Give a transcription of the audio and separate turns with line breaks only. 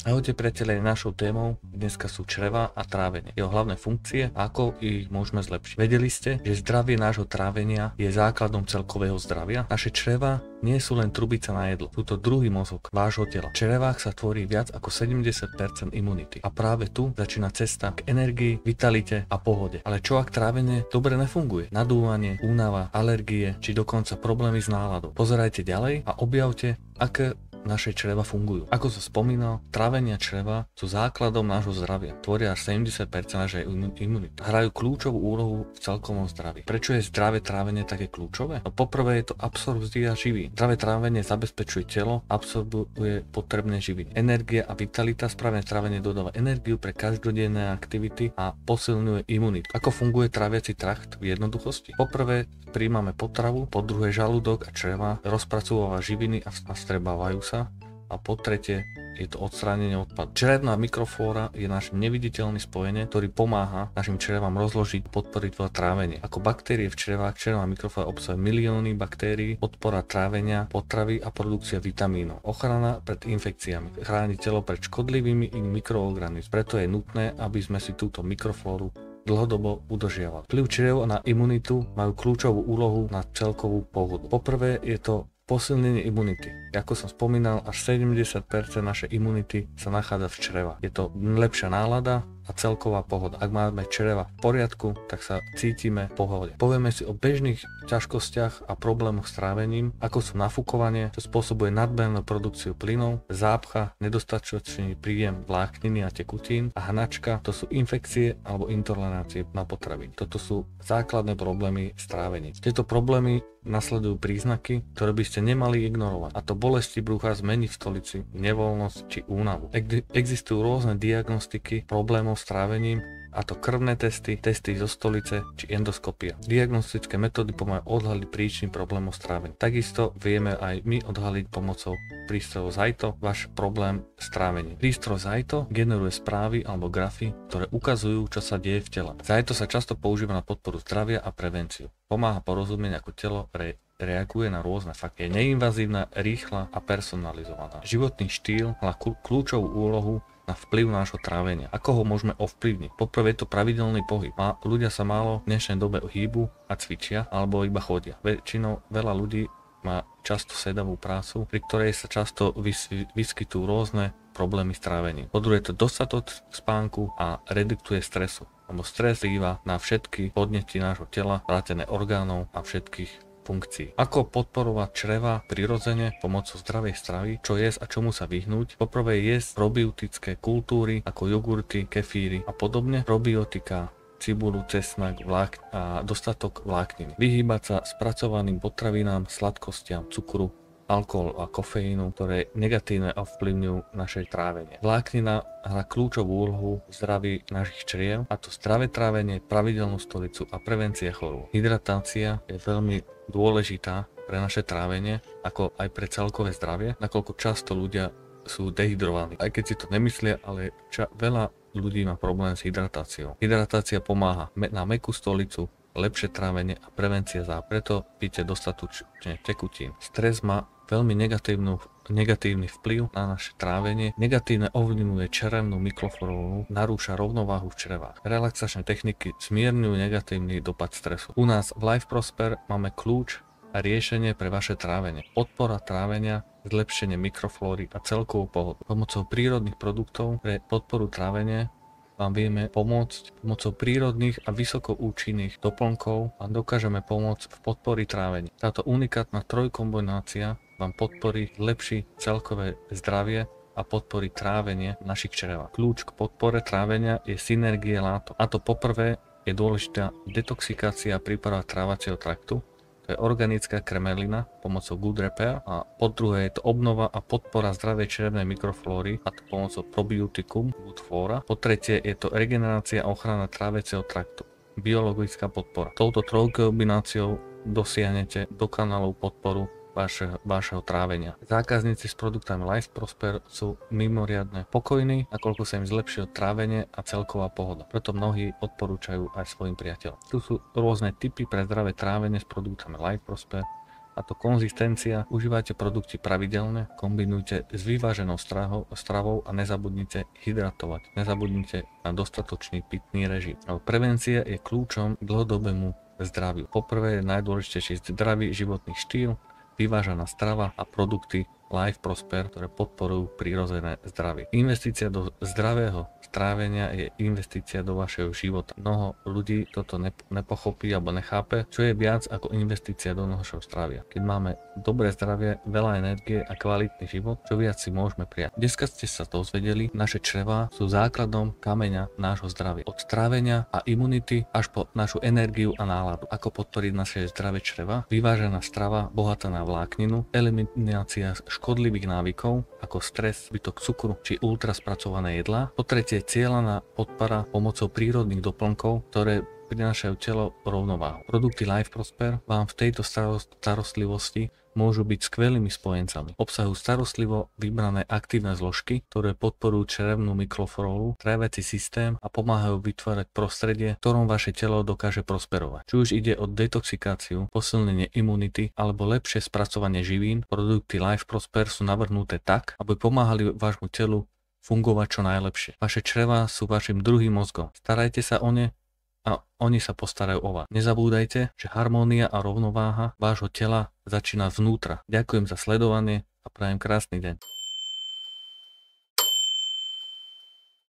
Ahojte priatelia, našou témou dneska sú čreva a trávenie. Jeho hlavné funkcie, ako ich môžeme zlepšiť. Vedeli ste, že zdravie nášho trávenia je základom celkového zdravia? Naše čreva nie sú len trubica na jedlo, sú to druhý mozog vášho tela. V črevách sa tvorí viac ako 70% imunity. A práve tu začína cesta k energii, vitalite a pohode. Ale čo ak trávenie dobre nefunguje? Nadúvanie, únava, alergie či dokonca problémy s náladou. Pozerajte ďalej a objavte, aké naše čreva fungujú. Ako som spomínal, trávenie čreva sú základom nášho zdravia. Tvoria až 70% našej imunity. Hrajú kľúčovú úlohu v celkovom zdraví. Prečo je zdravé trávenie také kľúčové? No poprvé je to absorpcia živín. Zdravé trávenie zabezpečuje telo, absorbuje potrebné živiny. Energia a vitalita, správne trávenie dodáva energiu pre každodenné aktivity a posilňuje imunitu. Ako funguje tráviaci trakt v jednoduchosti? Poprvé príjmame potravu, po druhé žalúdok a čreva rozpracováva živiny a vstrebávajú sa. A po tretie je to odstránenie odpadu. Črevná mikroflóra je náš neviditeľný spojenie, ktorý pomáha našim črevám rozložiť, podporiť trávenie. Ako baktérie v črevách, črevná mikroflóra obsahuje milióny baktérií, podpora trávenia, potravy a produkcia vitamínov. Ochrana pred infekciami, chráni telo pred škodlivými mikroorganizmami. Preto je nutné, aby sme si túto mikroflóru dlhodobo udržiavali. Vplyv čriev na imunitu majú kľúčovú úlohu na celkovú pohodu. Poprvé je to posilnenie imunity. Ako som spomínal, až 70% našej imunity sa nachádza v črevách. Je to lepšia nálada a celková pohoda. Ak máme čreva v poriadku, tak sa cítime v pohode. Povieme si o bežných ťažkostiach a problémoch s trávením, ako sú nafúkovanie, čo spôsobuje nadmernú produkciu plynov, zápcha, nedostatočný príjem vlákniny a tekutín a hnačka, to sú infekcie alebo intolerancie na potraviny. Toto sú základné problémy s trávením. Tieto problémy nasledujú príznaky, ktoré by ste nemali ignorovať, a to bolesti brucha, zmeny v stolici, nevoľnosť či únavu. Existujú rôzne diagnostiky problémov s trávením, a to krvné testy, testy zo stolice či endoskopia. Diagnostické metódy pomáhajú odhaliť príčiny problémov s trávením. Takisto vieme aj my odhaliť pomocou prístrojov Zajto váš problém s trávením. Prístroj Zajto generuje správy alebo grafy, ktoré ukazujú, čo sa deje v tele. Zajto sa často používa na podporu zdravia a prevenciu. Pomáha porozumieť, ako telo reaguje na rôzne fakty. Je neinvazívna, rýchla a personalizovaná. Životný štýl má kľúčovú úlohu na vplyv nášho trávenia. Ako ho môžeme ovplyvniť? Poprvé je to pravidelný pohyb. Ľudia sa málo v dnešnej dobe hýbu a cvičia alebo iba chodia. Väčšinou veľa ľudí má často sedavú prácu, pri ktorej sa často vyskytujú rôzne problémy s trávením. Po druhé je to dostatok spánku a reduktuje stresu. Lebo stres vplýva na všetky podnety nášho tela, vrátane orgánov a všetkých funkcií. Ako podporovať čreva prirodzene pomocou zdravej stravy, čo jesť a čomu sa vyhnúť? Poprvé jesť probiotické kultúry ako jogurty, kefíry a podobne, probiotika, cibulu, cesnak a dostatok vlákniny. Vyhýbať sa spracovaným potravinám, sladkostiam, cukru, alkohol a kofeínu, ktoré negatívne ovplyvňujú naše trávenie. Vláknina hrá kľúčovú úlohu v zdraví našich čriev, a to zdravé trávenie, pravidelnú stolicu a prevencia chorôb. Hydratácia je veľmi dôležitá pre naše trávenie, ako aj pre celkové zdravie, nakoľko často ľudia sú dehydrovaní. Aj keď si to nemyslia, ale veľa ľudí má problém s hydratáciou. Hydratácia pomáha na mäkkú stolicu, lepšie trávenie a prevencia preto píte dostatočne tekutín. Stres má veľmi negatívny vplyv na naše trávenie, negatívne ovplyvňuje črevnú mikroflóru, narúša rovnováhu v črevách. Relaxačné techniky zmierňujú negatívny dopad stresu. U nás v Life Prosper máme kľúč a riešenie pre vaše trávenie. Podpora trávenia, zlepšenie mikroflóry a celkovú pohodu. Pomocou prírodných produktov pre podporu trávenia vám vieme pomôcť pomocou prírodných a vysokoučinných doplnkov a dokážeme pomôcť v podpori trávenia. Táto unikátna trojkombinácia vám podporí lepšie celkové zdravie a podporí trávenie v našich črevách. Kľúč k podpore trávenia je synergie látok. A to poprvé je dôležitá detoxikácia a príprava trávacieho traktu. To je organická kremelina pomocou Good Repair, a po druhé je to obnova a podpora zdravej črevnej mikroflóry, a to pomocou probiotikum Good Flora. Po tretie je to regenerácia a ochrana tráveceho traktu, biologická podpora. Touto trojkombináciou dosiahnete dokonalú podporu vášho trávenia. Zákazníci s produktami Life Prosper sú mimoriadne pokojní, nakoľko sa im zlepšilo trávenie a celková pohoda. Preto mnohí odporúčajú aj svojim priateľom. Tu sú rôzne tipy pre zdravé trávenie s produktami Life Prosper. a to konzistencia. Užívajte produkty pravidelne, kombinujte s vyváženou stravou a nezabudnite hydratovať. Nezabudnite na dostatočný pitný režim. Prevencia je kľúčom k dlhodobému zdraviu. Poprvé je najdôležitejší zdravý životný štýl, vyvážená strava a produkty Life Prosper, ktoré podporujú prírodzené zdravie. Investícia do zdravého strávenia je investícia do vašeho života. Mnoho ľudí toto nepochopí alebo nechápe, čo je viac ako investícia do našeho zdravia. Keď máme dobré zdravie, veľa energie a kvalitný život, čo viac si môžeme prijať. Dneska ste sa dozvedeli, naše črevá sú základom kameňa nášho zdravia. Od strávenia a imunity až po našu energiu a náladu. Ako podporiť naše zdravé čreva? Vyvážená strava bohatá na vlákninu, eliminácia škodlivých návykov ako stres, zbytok cukru či ultraspracované jedlá. Po tretie, cieľaná podpora pomocou prírodných doplnkov, ktoré prinášajú telo rovnováhu. Produkty Life Prosper vám v tejto starostlivosti môžu byť skvelými spojencami. Obsahujú starostlivo vybrané aktívne zložky, ktoré podporujú črevnú mikroflóru, tráviaci systém a pomáhajú vytvárať prostredie, v ktorom vaše telo dokáže prosperovať. Či už ide o detoxikáciu, posilnenie imunity alebo lepšie spracovanie živín, produkty Life Prosper sú navrhnuté tak, aby pomáhali vášmu telu fungovať čo najlepšie. Vaše črevá sú vašim druhým mozgom. Starajte sa o ne a oni sa postarajú o vás. Nezabúdajte, že harmónia a rovnováha vášho tela začína zvnútra. Ďakujem za sledovanie a prajem krásny deň.